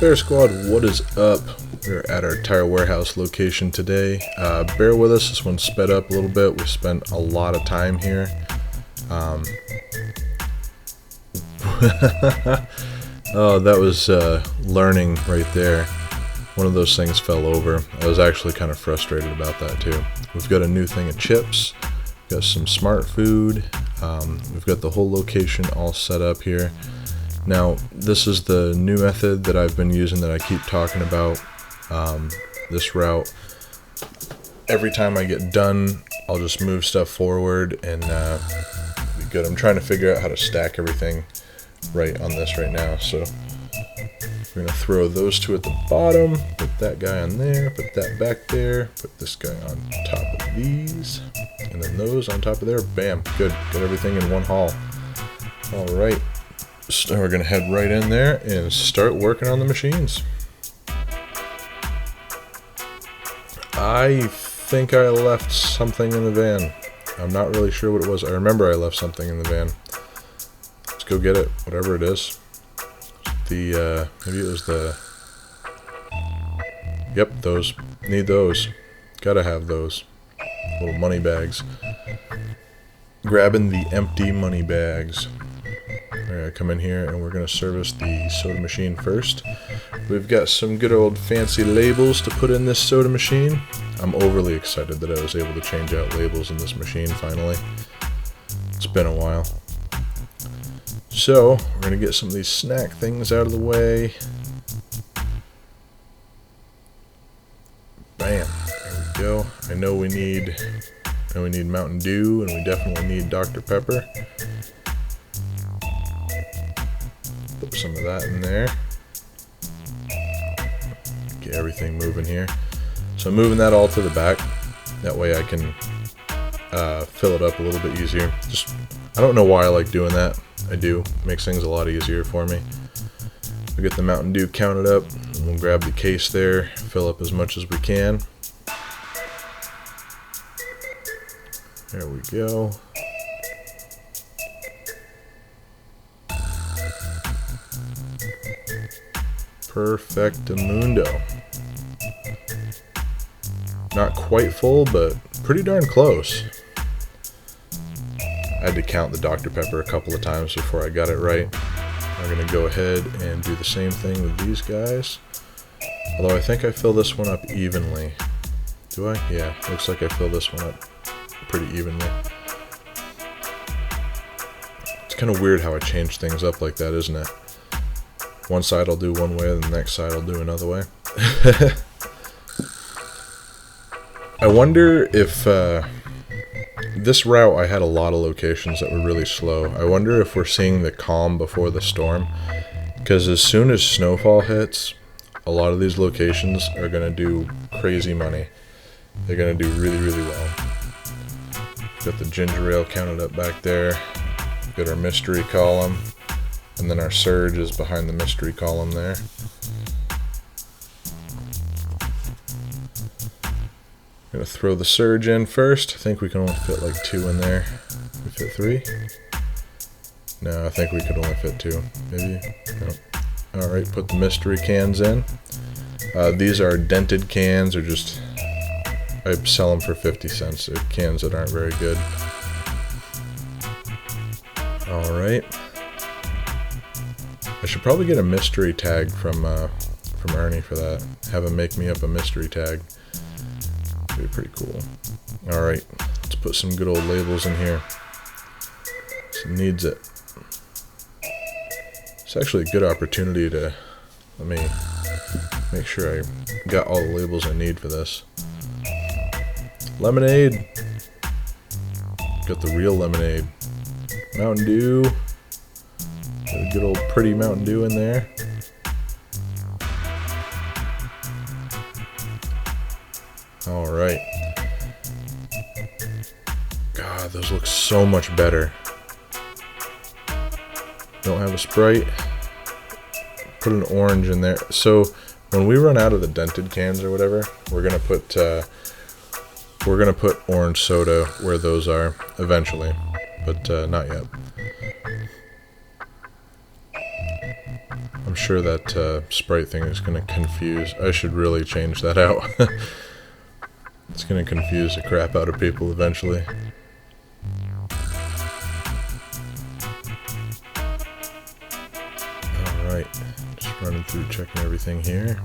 Bear Squad, what is up? We're at our tire warehouse location today. Bear with us, this one's sped up a little bit. We spent a lot of time here. Oh, that was learning right there. One of those things fell over. I was actually kind of frustrated about that too. We've got a new thing of chips, got some smart food, we've got the whole location all set up here. Now, this is the new method that I've been using that I keep talking about, this route. Every time I get done, I'll just move stuff forward and be good. I'm trying to figure out how to stack everything right on this right now. So we're going to throw those two at the bottom, put that guy on there, put that back there, put this guy on top of these, and then those on top of there. Bam, good. Got everything in one haul. All right. So we're going to head right in there and start working on the machines. I think I left something in the van. I'm not really sure what it was. I remember I left something in the van. Let's go get it, whatever it is. Maybe it was the... Yep, those. Need those. Gotta have those. Little money bags. Grabbing the empty money bags. We're going to come in here and we're going to service the soda machine first. We've got some good old fancy labels to put in this soda machine. I'm overly excited that I was able to change out labels in this machine finally. It's been a while. So, we're going to get some of these snack things out of the way. Bam. There we go. I know we need Mountain Dew and we definitely need Dr. Pepper. Put some of that in there. Get everything moving here. So I'm moving that all to the back. That way I can fill it up a little bit easier. I don't know why I like doing that. I do. Makes things a lot easier for me. We'll get the Mountain Dew counted up. And we'll grab the case there. Fill up as much as we can. There we go. Perfectamundo. Not quite full, but pretty darn close. I had to count the Dr. Pepper a couple of times before I got it right. I'm going to go ahead and do the same thing with these guys. Although I think I fill this one up evenly. Do I? Yeah, looks like I fill this one up pretty evenly. It's kind of weird how I change things up like that, isn't it? One side I'll do one way, and the next side I'll do another way. I wonder if this route, I had a lot of locations that were really slow. I wonder if we're seeing the calm before the storm. Because as soon as snowfall hits, a lot of these locations are going to do crazy money. They're going to do really, really well. Got the ginger ale counted up back there. Got our mystery column. And then our surge is behind the mystery column there. I'm going to throw the surge in first. I think we can only fit like 2 in there. We fit 3? No, I think we could only fit 2. Maybe? No. Alright, put the mystery cans in. These are dented cans, or just... I sell them for 50 cents. They're cans that aren't very good. Alright. I should probably get a mystery tag from Ernie for that. Have him make me up a mystery tag. That'd be pretty cool. Alright, let's put some good old labels in here. This needs it. It's actually a good opportunity to... Let me make sure I got all the labels I need for this. Lemonade. Got the real lemonade. Mountain Dew. Got a good old pretty Mountain Dew in there. Alright. God, those look so much better. Don't have a Sprite. Put an orange in there. So, when we run out of the dented cans or whatever, we're gonna put orange soda where those are eventually, but not yet. I'm sure that Sprite thing is going to confuse. I should really change that out. It's going to confuse the crap out of people eventually. Alright, just running through checking everything here.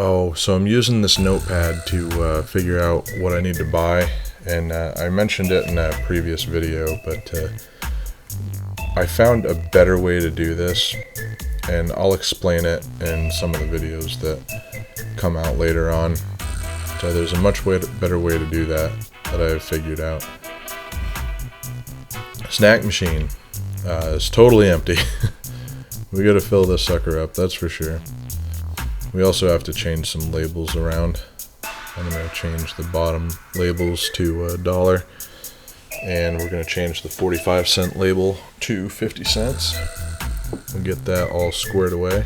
Oh, so I'm using this notepad to figure out what I need to buy, and I mentioned it in a previous video, but I found a better way to do this, and I'll explain it in some of the videos that come out later on. So there's a much better way to do that I've figured out. Snack machine is totally empty. We gotta fill this sucker up, that's for sure. We also have to change some labels around. I'm going to change the bottom labels to $1, and we're going to change the 45-cent label to 50 cents. We'll get that all squared away.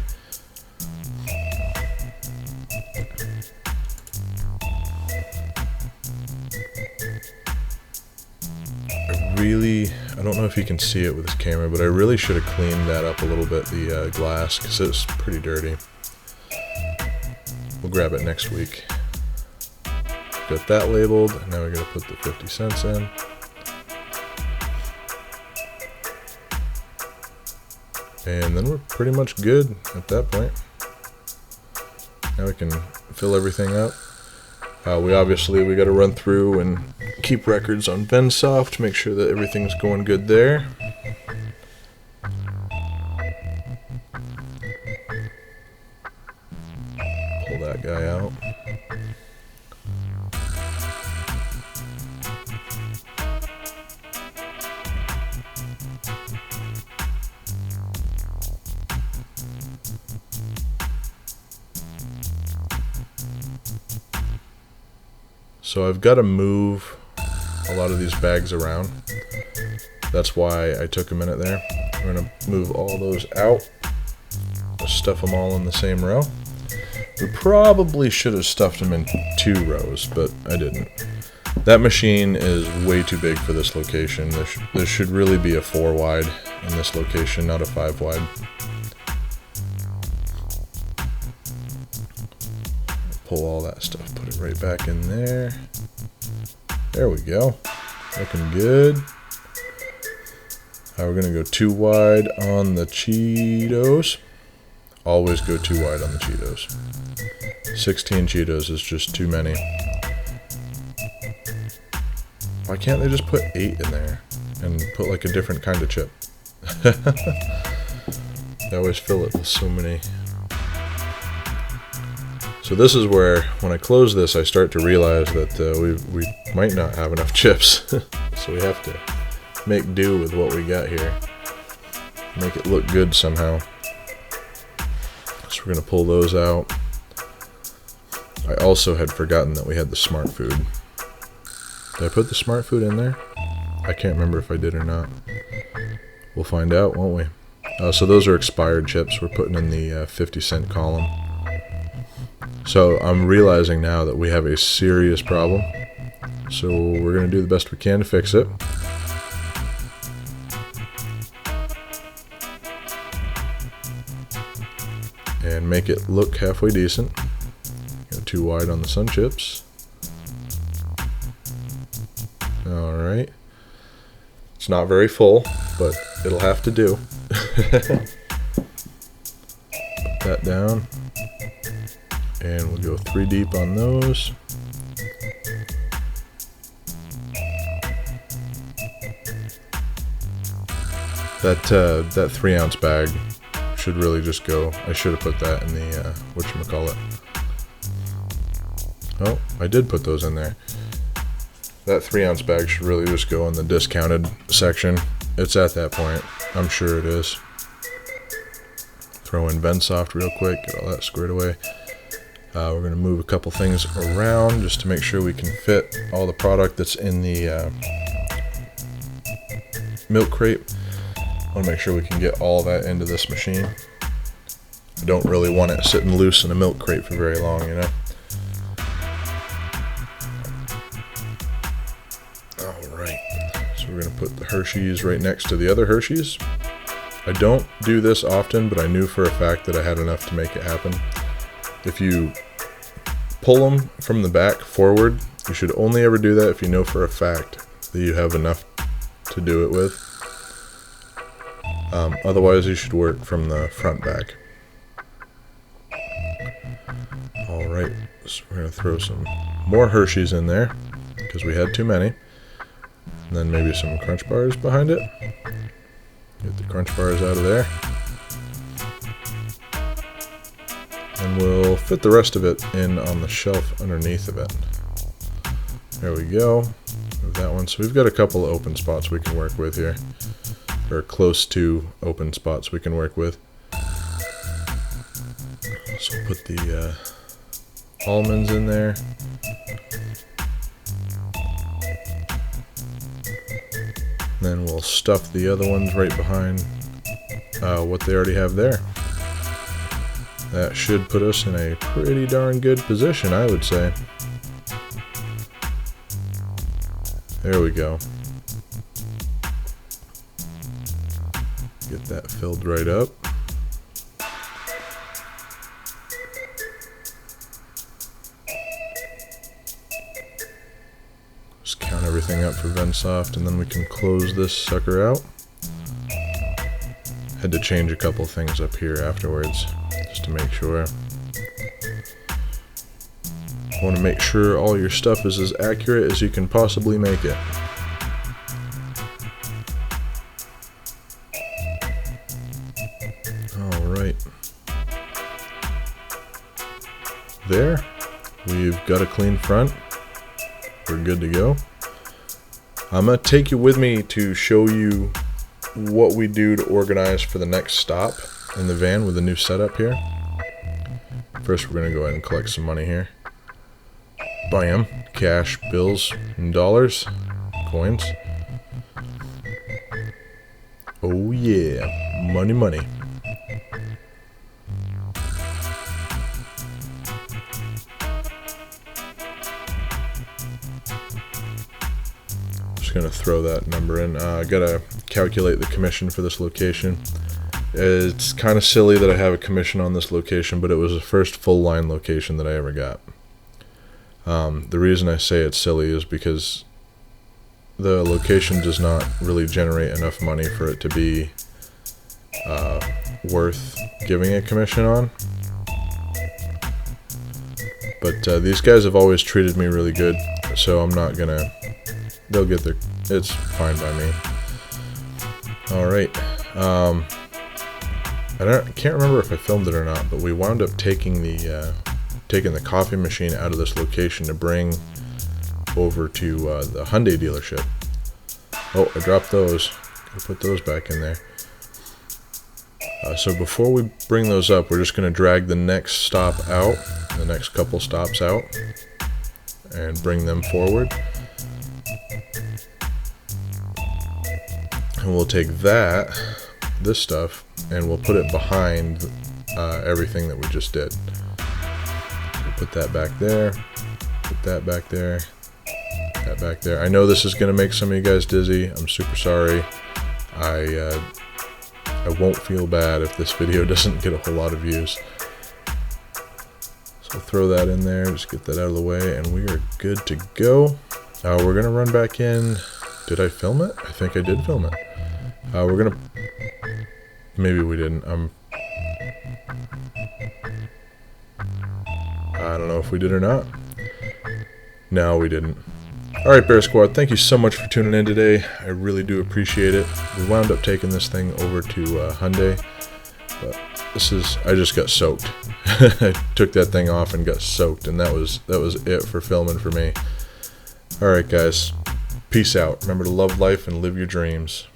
I don't know if you can see it with this camera, but I really should have cleaned that up a little bit, the glass, because it's pretty dirty. We'll grab it next week. Got that labeled, and now we gotta put the 50 cents in. And then we're pretty much good at that point. Now we can fill everything up. We gotta run through and keep records on VendSoft, make sure that everything's going good there. Pull that guy out. So I've got to move a lot of these bags around. That's why I took a minute there. I'm going to move all those out. Just stuff them all in the same row. We probably should have stuffed them in 2 rows, but I didn't. That machine is way too big for this location. There should really be a 4 wide in this location, not a 5 wide. Pull all that stuff, put it right back in there. There we go. Looking good. We're going to go 2 wide on the Cheetos. Always go 2 wide on the Cheetos. 16 Cheetos is just too many. Why can't they just put 8 in there and put like a different kind of chip? They always fill it with so many. So this is where, when I close this, I start to realize that we might not have enough chips. So we have to make do with what we got here. Make it look good somehow. So we're going to pull those out. I also had forgotten that we had the Smart Food. Did I put the Smart Food in there? I can't remember if I did or not. We'll find out, won't we? So those are expired chips. We're putting in the 50-cent column. So I'm realizing now that we have a serious problem. So we're going to do the best we can to fix it. And make it look halfway decent. Go 2 wide on the Sun Chips. Alright. It's not very full, but it'll have to do. Put that down. And we'll go 3 deep on those. That 3-ounce bag should really just go. I should have put that in the whatchamacallit. Oh, I did put those in there. That 3-ounce bag should really just go in the discounted section. It's at that point. I'm sure it is. Throw in VendSoft real quick, get all that squared away. We're going to move a couple things around just to make sure we can fit all the product that's in the milk crate. I want to make sure we can get all that into this machine. I don't really want it sitting loose in a milk crate for very long, you know. So we're going to put the Hershey's right next to the other Hershey's. I don't do this often, but I knew for a fact that I had enough to make it happen. If you pull them from the back forward, you should only ever do that if you know for a fact that you have enough to do it with. Otherwise, you should work from the front back. Alright, so we're going to throw some more Hershey's in there, because we had too many. And then maybe some Crunch Bars behind it. Get the Crunch Bars out of there. And we'll fit the rest of it in on the shelf underneath of it. There we go. Move that one. So we've got a couple of open spots we can work with here. Or close to open spots we can work with. So we'll put the almonds in there. Then we'll stuff the other ones right behind what they already have there. That should put us in a pretty darn good position, I would say. There we go. Get that filled right up. Just count everything up for Vensoft, and then we can close this sucker out. Had to change a couple things up here afterwards, just to make sure. Want to make sure all your stuff is as accurate as you can possibly make it. Alright. There. We've got a clean front. We're good to go. I'm going to take you with me to show you what we do to organize for the next stop in the van with the new setup here. First, we're going to go ahead and collect some money here. Bam. Cash, bills, and dollars. Coins. Oh yeah. Money, money. Just going to throw that number in. I got to calculate the commission for this location. It's kind of silly that I have a commission on this location, but it was the first full line location that I ever got. The reason I say it's silly is because the location does not really generate enough money for it to be worth giving a commission on. But these guys have always treated me really good, so I'm not gonna... They'll get their... It's fine by me. Alright. I can't remember if I filmed it or not, but we wound up taking the coffee machine out of this location to bring over to the Hyundai dealership. Oh, I dropped those. Gotta put those back in there. So before we bring those up, we're just going to drag the next stop out, the next couple stops out, and bring them forward. And we'll take this stuff, and we'll put it behind everything that we just did. Put that back there, put that back there, that back there. I know this is going to make some of you guys dizzy. I'm super sorry. I won't feel bad if this video doesn't get a whole lot of views. So throw that in there, just get that out of the way, and we are good to go. We're going to run back in. Did I film it? I think I did film it. We're going to... Maybe we didn't. I don't know if we did or not. No, we didn't. Alright, Bear Squad, thank you so much for tuning in today. I really do appreciate it. We wound up taking this thing over to Hyundai. But I just got soaked. I took that thing off and got soaked, and that was it for filming for me. Alright, guys. Peace out. Remember to love life and live your dreams.